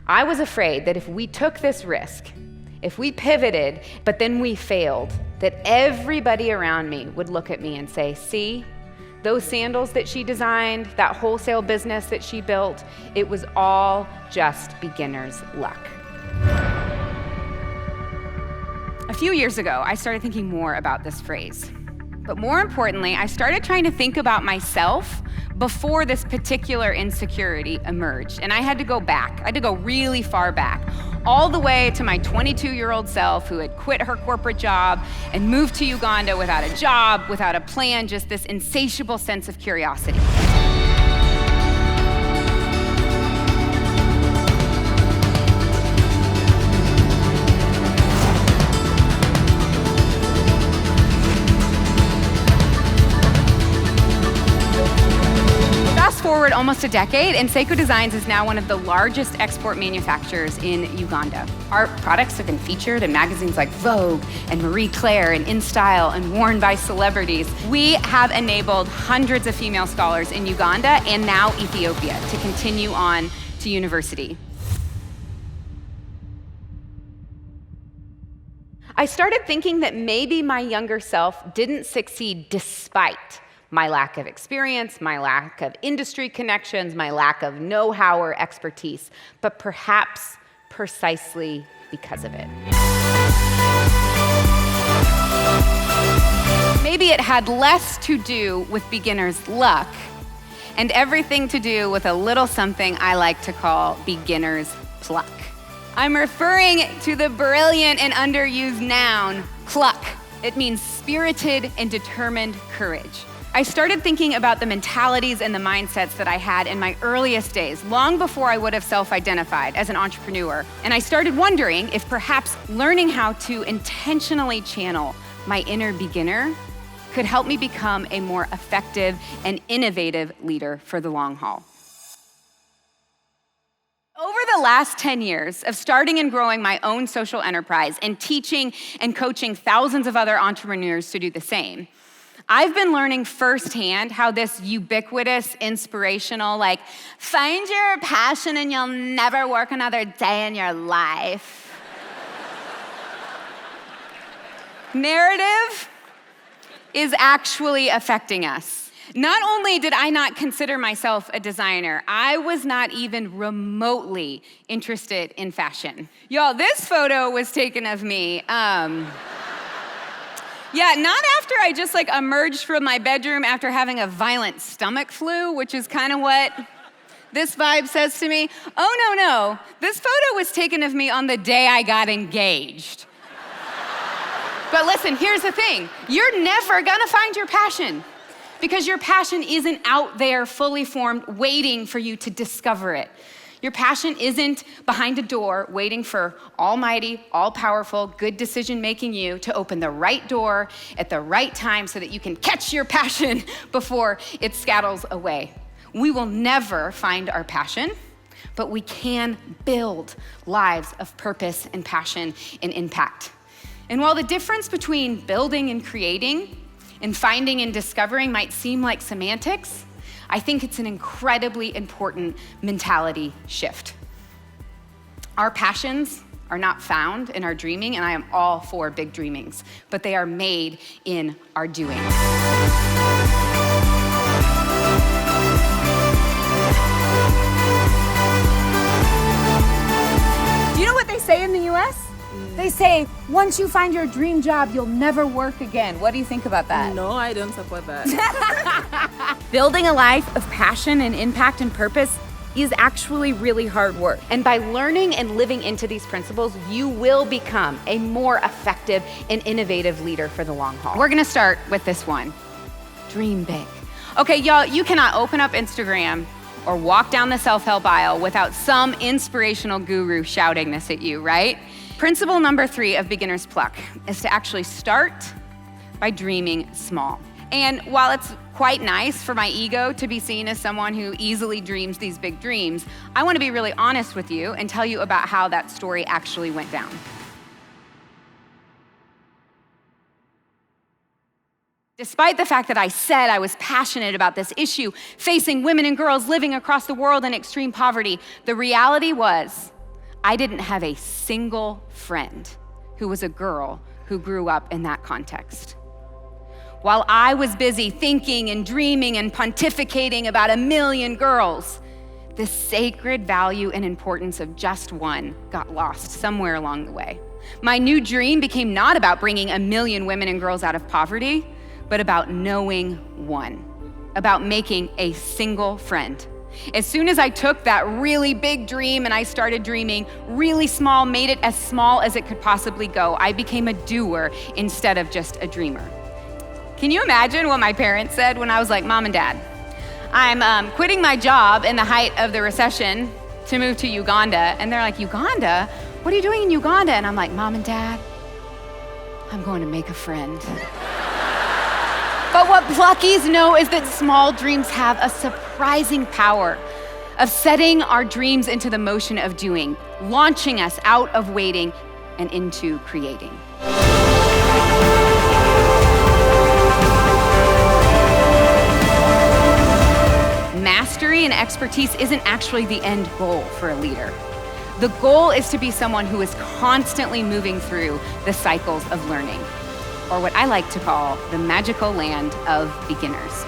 I was afraid that if we took this risk, if we pivoted, but then we failed, that everybody around me would look at me and say, see, those sandals that she designed, that wholesale business that she built, it was all just beginner's luck. A few years ago, I started thinking more about this phrase. But more importantly, I started trying to think about myself before this particular insecurity emerged. And I had to go back. I had to go really far back, all the way to my 22-year-old self who had quit her corporate job and moved to Uganda without a job, without a plan, just this insatiable sense of curiosity. Forward almost a decade, and Sseko Designs is now one of the largest export manufacturers in Uganda. Our products have been featured in magazines like Vogue and Marie Claire and InStyle and worn by celebrities. We have enabled hundreds of female scholars in Uganda and now Ethiopia to continue on to university. I started thinking that maybe my younger self didn't succeed despite my lack of experience, my lack of industry connections, my lack of know-how or expertise, but perhaps precisely because of it. Maybe it had less to do with beginner's luck and everything to do with a little something I like to call beginner's pluck. I'm referring to the brilliant and underused noun, pluck. It means spirited and determined courage. I started thinking about the mentalities and the mindsets that I had in my earliest days, long before I would have self-identified as an entrepreneur. And I started wondering if perhaps learning how to intentionally channel my inner beginner could help me become a more effective and innovative leader for the long haul. Over the last 10 years of starting and growing my own social enterprise and teaching and coaching thousands of other entrepreneurs to do the same, I've been learning firsthand how this ubiquitous, inspirational, find your passion and you'll never work another day in your life narrative is actually affecting us. Not only did I not consider myself a designer, I was not even remotely interested in fashion. Y'all, this photo was taken of me. Yeah, not after I just emerged from my bedroom after having a violent stomach flu, which is kind of what this vibe says to me. Oh, no. This photo was taken of me on the day I got engaged. But listen, here's the thing. You're never gonna find your passion because your passion isn't out there fully formed waiting for you to discover it. Your passion isn't behind a door waiting for almighty, all-powerful, good decision-making you to open the right door at the right time so that you can catch your passion before it scattles away. We will never find our passion, but we can build lives of purpose and passion and impact. And while the difference between building and creating and finding and discovering might seem like semantics, I think it's an incredibly important mentality shift. Our passions are not found in our dreaming, and I am all for big dreamings, but they are made in our doing. Do you know what they say in the US? They say, once you find your dream job, you'll never work again. What do you think about that? No, I don't support that. Building a life of passion and impact and purpose is actually really hard work. And by learning and living into these principles, you will become a more effective and innovative leader for the long haul. We're gonna start with this one. Dream big. Okay, y'all, you cannot open up Instagram or walk down the self-help aisle without some inspirational guru shouting this at you, right? Principle number 3 of beginner's pluck is to actually start by dreaming small. And while it's quite nice for my ego to be seen as someone who easily dreams these big dreams, I want to be really honest with you and tell you about how that story actually went down. Despite the fact that I said I was passionate about this issue, facing women and girls living across the world in extreme poverty, the reality was I didn't have a single friend who was a girl who grew up in that context. While I was busy thinking and dreaming and pontificating about a million girls, the sacred value and importance of just one got lost somewhere along the way. My new dream became not about bringing a million women and girls out of poverty, but about knowing one, about making a single friend. As soon as I took that really big dream and I started dreaming really small, made it as small as it could possibly go, I became a doer instead of just a dreamer. Can you imagine what my parents said when I was like, Mom and Dad, I'm quitting my job in the height of the recession to move to Uganda. And they're like, Uganda? What are you doing in Uganda? And I'm like, Mom and Dad, I'm going to make a friend. But what pluckies know is that small dreams have a surprising power of setting our dreams into the motion of doing, launching us out of waiting and into creating. Mastery and expertise isn't actually the end goal for a leader. The goal is to be someone who is constantly moving through the cycles of learning, or what I like to call the magical land of beginners.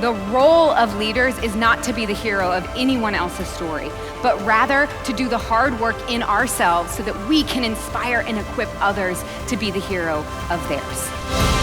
The role of leaders is not to be the hero of anyone else's story, but rather to do the hard work in ourselves so that we can inspire and equip others to be the hero of theirs.